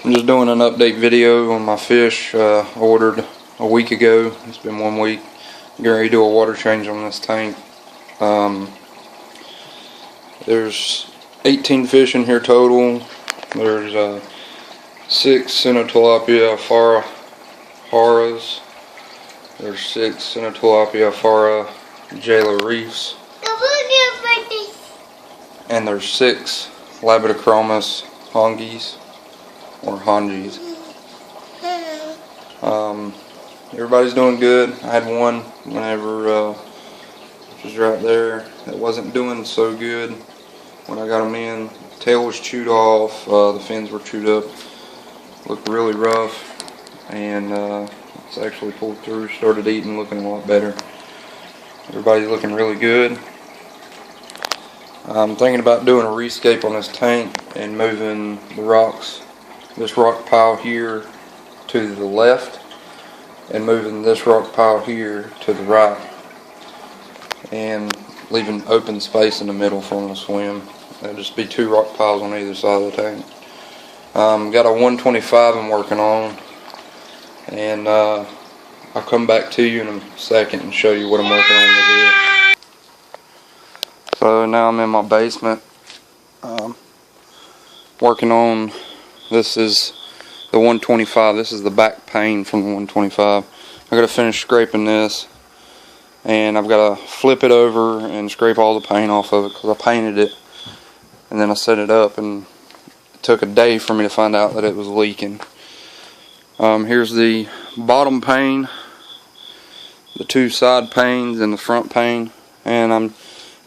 I'm just doing an update video on my fish. Ordered a week ago. It's been 1 week. I'm getting ready to do a water change on this tank. There's 18 fish in here total. There's 6 Cenotilapia haras. There's 6 Cenotilapia jala reefs. And there's 6 Labidochromis hongis or hongis. Everybody's doing good. I had one whenever which was right there that wasn't doing so good when I got them in. The tail was chewed off, the fins were chewed up, looked really rough, and it's actually pulled through, started eating, looking a lot better. Everybody's looking really good. I'm thinking about doing a rescape on this tank and moving the rocks, this rock pile here to the left, and moving this rock pile here to the right, and leaving open space in the middle for them to swim. There'll just be 2 rock piles on either side of the tank. Got a 125 I'm working on, and I'll come back to you in a second and show you what I'm working on with it. So now I'm in my basement, working on, this is the 125, this is the back pane from the 125. I gotta finish scraping this, and I've gotta flip it over and scrape all the paint off of it because I painted it and then I set it up, and it took a day for me to find out that it was leaking. Here's the bottom pane, the 2 side panes and the front pane, and I'm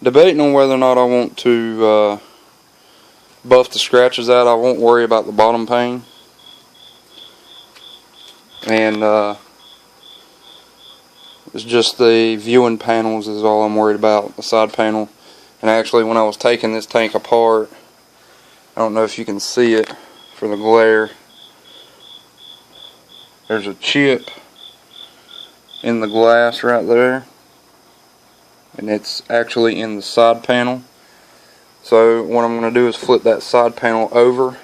debating on whether or not I want to buff the scratches out. I won't worry about the bottom pane, and it's just the viewing panels is all I'm worried about, the side panel. And actually, when I was taking this tank apart, I don't know if you can see it for the glare, there's a chip in the glass right there, and it's actually in the side panel. So what I'm going to do is flip that side panel over,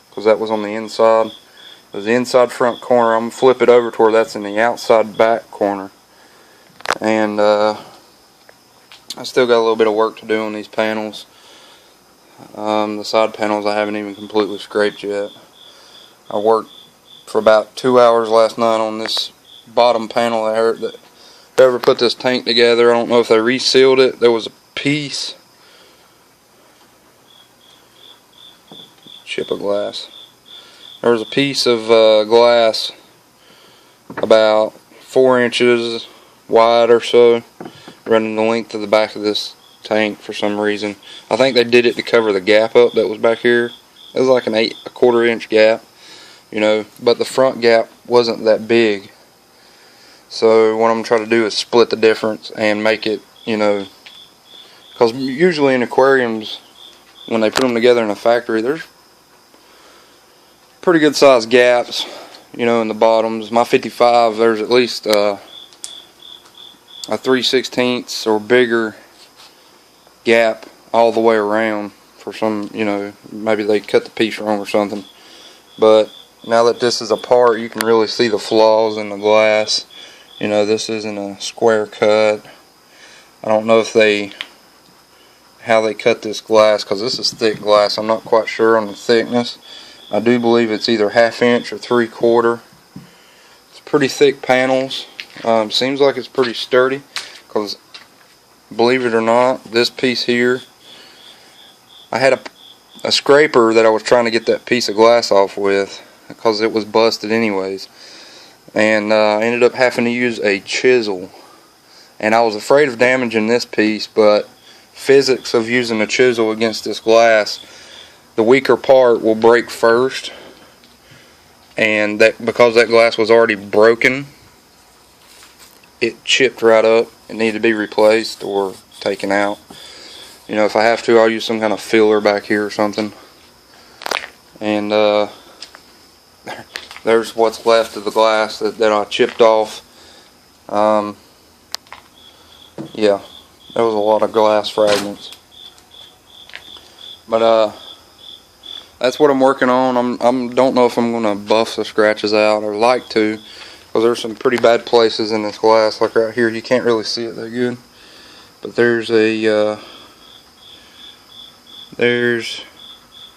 because that was on the inside. It was the inside front corner. I'm going to flip it over to where that's in the outside back corner. And I still got a little bit of work to do on these panels. The side panels I haven't even completely scraped yet. I worked for about 2 hours last night on this bottom panel. I heard that whoever put this tank together, I don't know if they resealed it. There was a piece, chip of glass. There was a piece of glass about 4 inches wide or so, running the length of the back of this tank for some reason. I think they did it to cover the gap up that was back here. It was like an 1/4 inch gap, you know, but the front gap wasn't that big. So what I'm trying to do is split the difference and make it, you know, because usually in aquariums, when they put them together in a factory, there's pretty good sized gaps, you know, in the bottoms. My 55, there's at least a 3/16 or bigger gap all the way around for some, you know, maybe they cut the piece wrong or something. But now that this is apart, you can really see the flaws in the glass. You know, this isn't a square cut. I don't know if how they cut this glass, because this is thick glass. I'm not quite sure on the thickness. I do believe it's either 1/2 inch or 3/4. It's pretty thick panels. Seems like it's pretty sturdy, because believe it or not, this piece here, I had a scraper that I was trying to get that piece of glass off with, because it was busted anyways, and I ended up having to use a chisel, and I was afraid of damaging this piece, but physics of using a chisel against this glass, the weaker part will break first, and that because that glass was already broken, it chipped right up and needed to be replaced or taken out. You know, if I have to, I'll use some kind of filler back here or something. And there's what's left of the glass that I chipped off. Yeah, there was a lot of glass fragments. But that's what I'm working on. Don't know if I'm gonna buff the scratches out, or like to, because there's some pretty bad places in this glass. Like right here, you can't really see it that good, but there's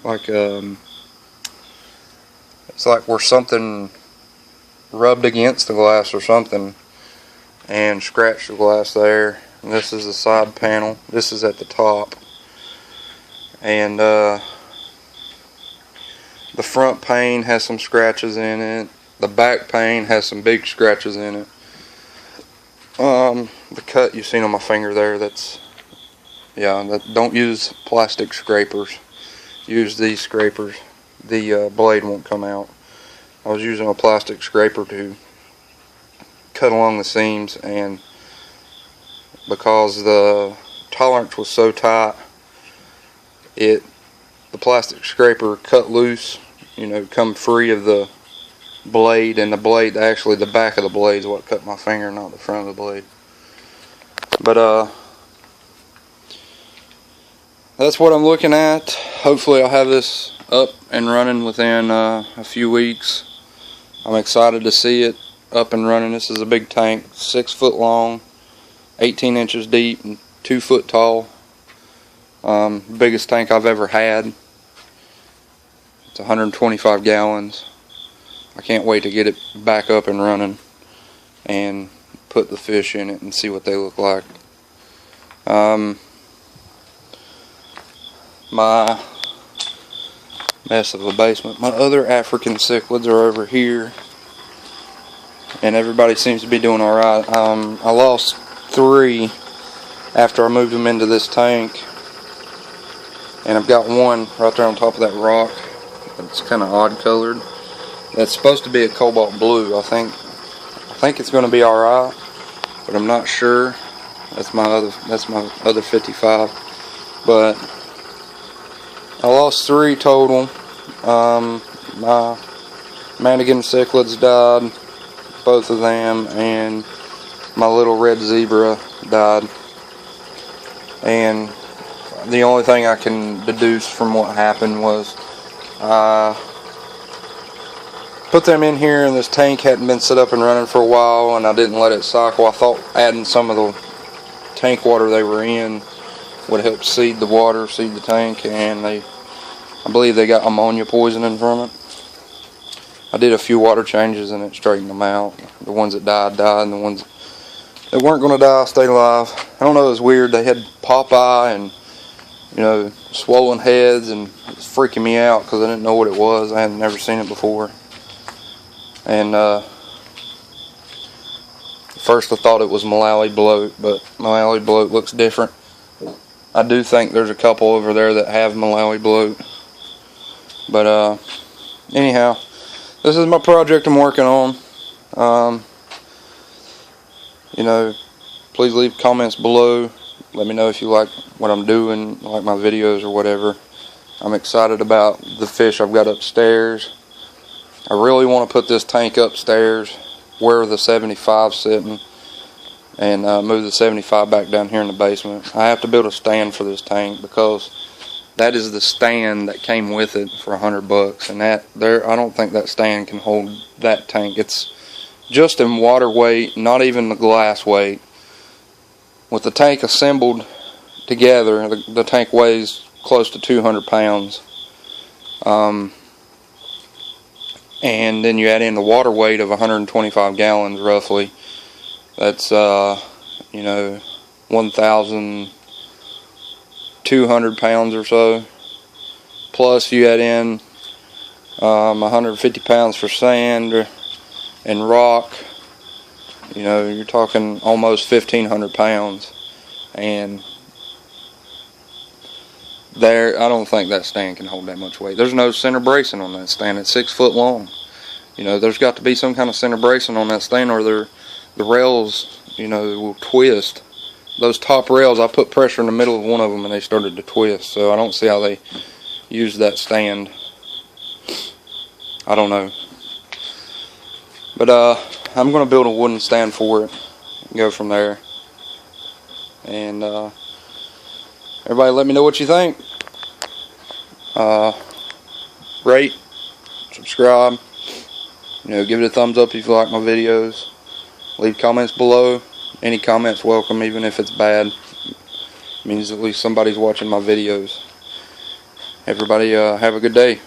like it's like where something rubbed against the glass or something and scratched the glass there. And this is the side panel. This is at the top, and the front pane has some scratches in it. The back pane has some big scratches in it. The cut you've seen on my finger there, don't use plastic scrapers. Use these scrapers. The blade won't come out. I was using a plastic scraper to cut along the seams, and because the tolerance was so tight, the plastic scraper cut loose, come free of the blade, and actually the back of the blade is what cut my finger, not the front of the blade. But that's what I'm looking at. Hopefully I'll have this up and running within a few weeks. I'm excited to see it up and running. This is a big tank, 6 foot long, 18 inches deep, and 2 foot tall. Biggest tank I've ever had. It's 125 gallons. I can't wait to get it back up and running and put the fish in it and see what they look like. My mess of a basement. My other African cichlids are over here, and everybody seems to be doing alright. I lost 3 after I moved them into this tank, and I've got one right there on top of that rock. It's kind of odd colored. That's supposed to be a cobalt blue. I think it's going to be alright, but I'm not sure. That's my other 55. But I lost 3 total. My Manigan cichlids died, both of them, and my little red zebra died. And the only thing I can deduce from what happened was put them in here, and this tank hadn't been set up and running for a while, and I didn't let it cycle. I thought adding some of the tank water they were in would help seed the tank, and I believe they got ammonia poisoning from it. I did a few water changes and it straightened them out. The ones that died, and the ones that weren't going to die stayed alive. I don't know, it was weird. They had pop eye and swollen heads, and it was freaking me out because I didn't know what it was. I had never seen it before. And first I thought it was Malawi bloat, but Malawi bloat looks different. I do think there's a couple over there that have Malawi bloat. But anyhow, this is my project I'm working on. Please leave comments below. Let me know if you like what I'm doing, like my videos or whatever. I'm excited about the fish I've got upstairs. I really want to put this tank upstairs where the 75's sitting, and move the 75 back down here in the basement. I have to build a stand for this tank because that is the stand that came with it for $100, and I don't think that stand can hold that tank. It's just in water weight, not even the glass weight. With the tank assembled together, the tank weighs close to 200 pounds. And then you add in the water weight of 125 gallons roughly. That's 1,200 pounds or so. Plus you add in 150 pounds for sand and rock. You're talking almost 1,500 pounds. And I don't think that stand can hold that much weight. There's no center bracing on that stand. It's 6 foot long. There's got to be some kind of center bracing on that stand, or the rails, will twist. Those top rails, I put pressure in the middle of one of them and they started to twist. So I don't see how they use that stand. I don't know. But I'm going to build a wooden stand for it and go from there. And everybody let me know what you think. rate, subscribe, give it a thumbs up if you like my videos. Leave comments below. Any comments welcome, even if it's bad. It means at least somebody's watching my videos. Everybody have a good day.